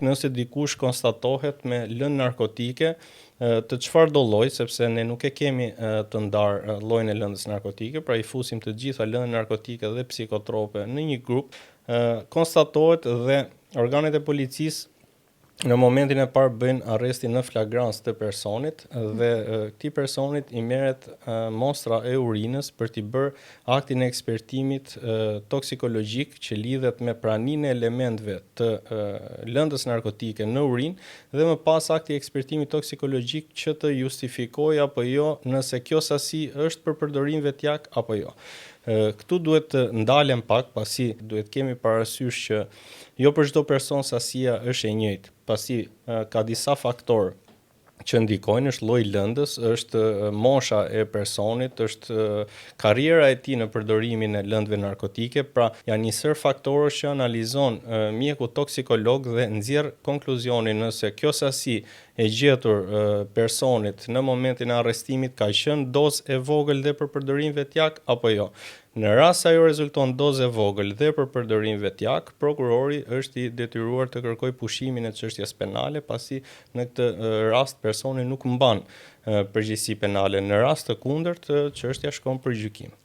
nëse dikush konstatohet me lënë narkotike të çfarëdo lloji, sepse ne nuk e kemi të ndarë llojin e lëndës narkotike, pra i fusim të gjitha lëndë narkotike dhe psikotrope në një grup, konstatohet dhe organet e policisë në momentin e parë bëjnë arrestin në flagrancë të personit dhe këtij personit i merret mostra e urinës për t'i bërë aktin e ekspertimit toksikologjik që lidhet me praninë e elementëve të lëndës narkotike në urinë dhe më pas akti i ekspertimit toksikologjik që të justifikojë apo jo nëse kjo sasi është për përdorim vetjak apo jo. Këtu duhet të ndalem pak, pasi duhet kemi parasysh që jo për çdo person sasia është e njëjtë, pasi ka disa faktorë që ndikojnë, është lloji i lëndës, është mosha e personit, është karriera e tij në përdorimin e lëndëve narkotike, pra janë një sër faktorësh që analizon mjeku toksikolog dhe nxjerr konkluzionin nëse kjo sasi e gjetur personit në momentin e arrestimit ka qenë dozë e vogël dhe për përdorim vetjak apo jo. Në rast se ajo rezulton dozë e vogël dhe për përdorim vetjak, prokurori është i detyruar të kërkojë pushimin e çështjes penale, pasi në këtë rast personi nuk mban përgjegjësi penale. Në rast të kundërt, çështja shkon për gjykim.